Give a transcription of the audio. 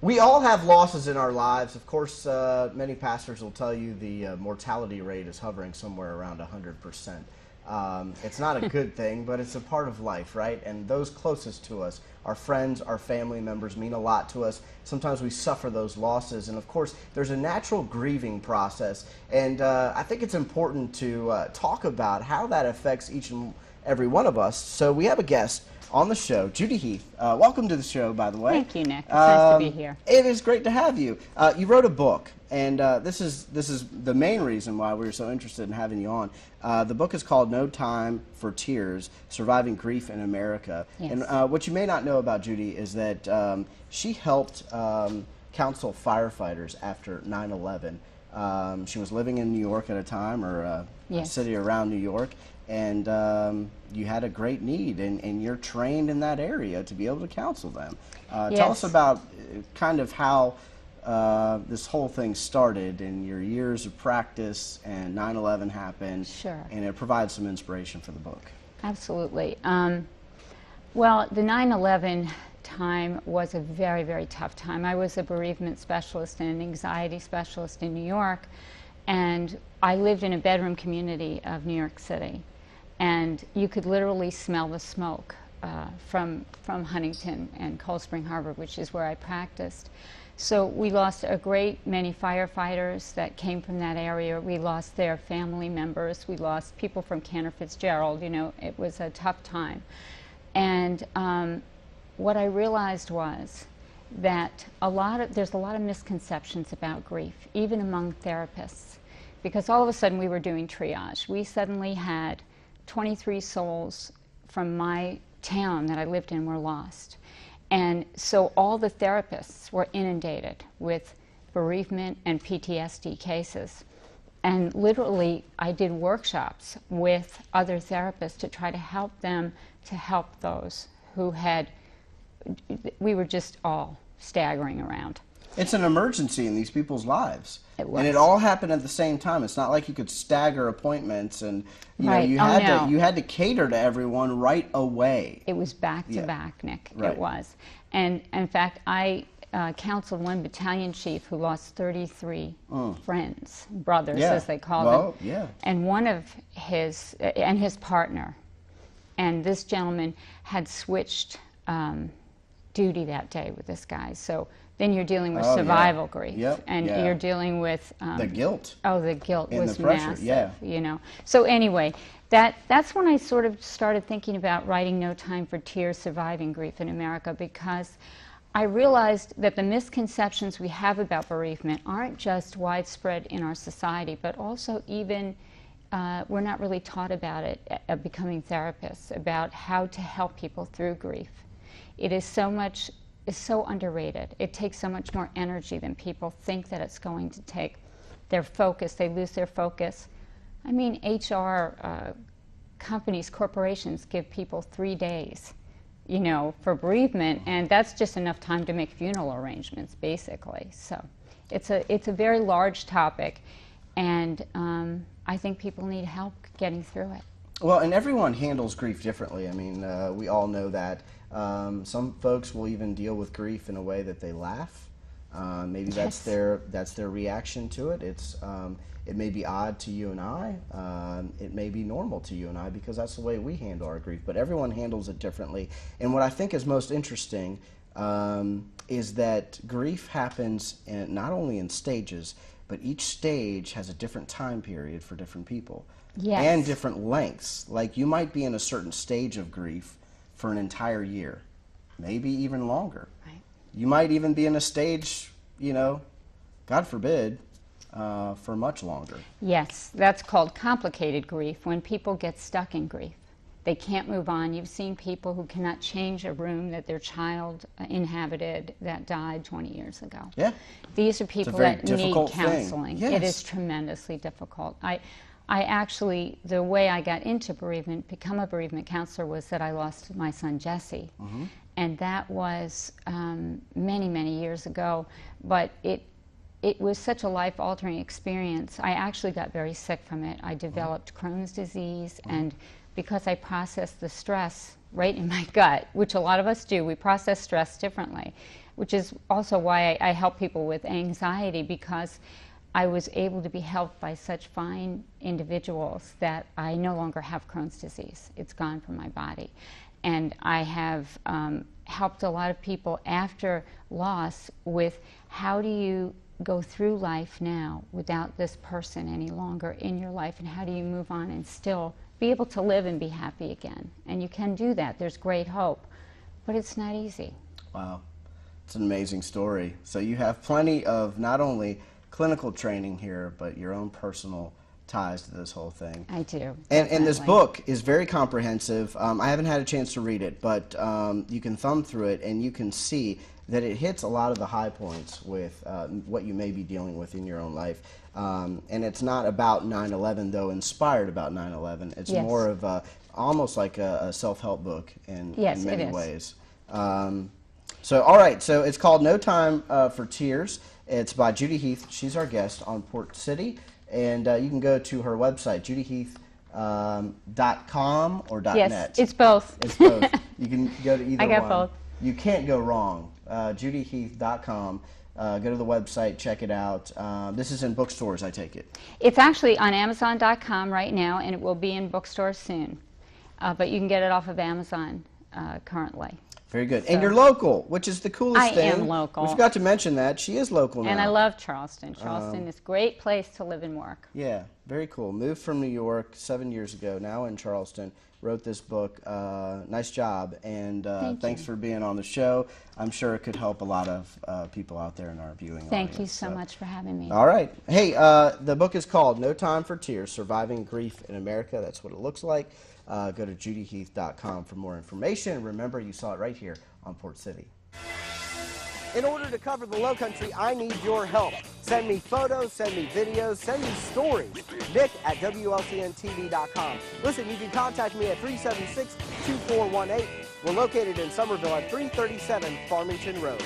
We all have losses in our lives. Of course, many pastors will tell you the mortality rate is hovering somewhere around 100%. It's not a good thing, but it's a part of life, right? And those closest to us, our friends, our family members, mean a lot to us. Sometimes we suffer those losses. And of course, there's a natural grieving process. And I think it's important to talk about how that affects each and every one of us. So we have a guest on the show, Judy Heath. Welcome to the show, by the way. Thank you, Nick. It's nice to be here. It is great to have you. You wrote a book, and this is the main reason why we were so interested in having you on. The book is called No Time for Tears, Surviving Grief in America. Yes. And what you may not know about Judy is that she helped counsel firefighters after 9/11. She was living in New York at a time, or a city around New York, and you had a great need, and you're trained in that area to be able to counsel them. Tell us about kind of how this whole thing started and your years of practice, and 9/11 happened. Sure. And it provides some inspiration for the book. Absolutely. Well, the 9/11 time was a very, very tough time. I was a bereavement specialist and an anxiety specialist in New York, and I lived in a bedroom community of New York City. And you could literally smell the smoke from Huntington and Cold Spring Harbor, which is where I practiced. So we lost a great many firefighters that came from that area. We lost their family members. We lost people from Cantor Fitzgerald. You know, it was a tough time. And what I realized was that there's a lot of misconceptions about grief, even among therapists, because all of a sudden we were doing triage. We suddenly had 23 souls from my town that I lived in were lost. And so all the therapists were inundated with bereavement and PTSD cases. And literally, I did workshops with other therapists to try to help them to help those who we were just all staggering around. It's an emergency in these people's lives. It was. And it all happened at the same time. It's not like you could stagger appointments, and you Right. know, you had to cater to everyone right away. It was back to back, Nick. Right. It was. And in fact, I counseled one battalion chief who lost 33 friends, brothers, as they called them. Yeah. And one of his partner. And this gentleman had switched duty that day with this guy. So then you're dealing with survival grief, and you're dealing with the guilt. Oh, the guilt and was the pressure, massive. You know. So anyway, that's when I sort of started thinking about writing No Time for Tears: Surviving Grief in America, because I realized that the misconceptions we have about bereavement aren't just widespread in our society, but also even we're not really taught about it at becoming therapists, about how to help people through grief. It is so underrated. It takes so much more energy than people think that it's going to take. Their focus, they lose their focus. I mean, HR companies, corporations give people 3 days, you know, for bereavement, and that's just enough time to make funeral arrangements, basically. So it's a very large topic, and I think people need help getting through it. Well, and everyone handles grief differently. I mean, we all know that. Some folks will even deal with grief in a way that they laugh. Maybe that's their reaction to it. It may be odd to you and I. It may be normal to you and I, because that's the way we handle our grief. But everyone handles it differently. And what I think is most interesting is that grief happens not only in stages, but each stage has a different time period for different people. Yes. And different lengths. Like, you might be in a certain stage of grief for an entire year, maybe even longer. Right. You might even be in a stage, you know, God forbid, for much longer. Yes, that's called complicated grief, when people get stuck in grief. They can't move on. You've seen people who cannot change a room that their child inhabited that died 20 years ago. Yeah. These are people that need counseling. Yes. It is tremendously difficult. I actually, the way I got into bereavement, become a bereavement counselor, was that I lost my son Jesse. Mm-hmm. And that was many, many years ago. But it was such a life-altering experience. I actually got very sick from it. I developed Crohn's disease and because I processed the stress right in my gut, which a lot of us do. We process stress differently, which is also why I help people with anxiety, because I was able to be helped by such fine individuals that I no longer have Crohn's disease. It's gone from my body. And I have helped a lot of people after loss with how do you go through life now without this person any longer in your life, and how do you move on and still be able to live and be happy again. And you can do that. There's great hope, but it's not easy. Wow. It's an amazing story. So you have plenty of not only clinical training here, but your own personal ties to this whole thing. I do. And this book is very comprehensive. I haven't had a chance to read it, but you can thumb through it and you can see that it hits a lot of the high points with what you may be dealing with in your own life. And it's not about 9/11, though inspired about 9/11. It's Yes. more of almost like a self-help book in many ways. So, all right, so it's called No Time for Tears. It's by Judy Heath. She's our guest on Port City. And you can go to her website, judyheath.com or Yes, .net. it's both. It's both. You can go to either I got one. both. You can't go wrong. judyheath.com. Go to the website, check it out. This is in bookstores, I take it. It's actually on Amazon.com right now, and it will be in bookstores soon. But you can get it off of Amazon currently. Very good. And you're local, which is the coolest thing. I am local. We forgot to mention that. She is local now. And I love Charleston. Charleston is a great place to live and work. Yeah, very cool. Moved from New York 7 years ago, now in Charleston. Wrote this book. Nice job. And thanks for being on the show. I'm sure it could help a lot of people out there in our viewing audience. Thank you so much for having me. All right. Hey, the book is called No Time for Tears, Surviving Grief in America. That's what it looks like. Go to judyheath.com for more information. And remember, you saw it right here on Port City. In order to cover the Low Country, I need your help. Send me photos, send me videos, send me stories. Nick at WLTNTV.com. Listen, you can contact me at 376-2418. We're located in Somerville at 337 Farmington Road.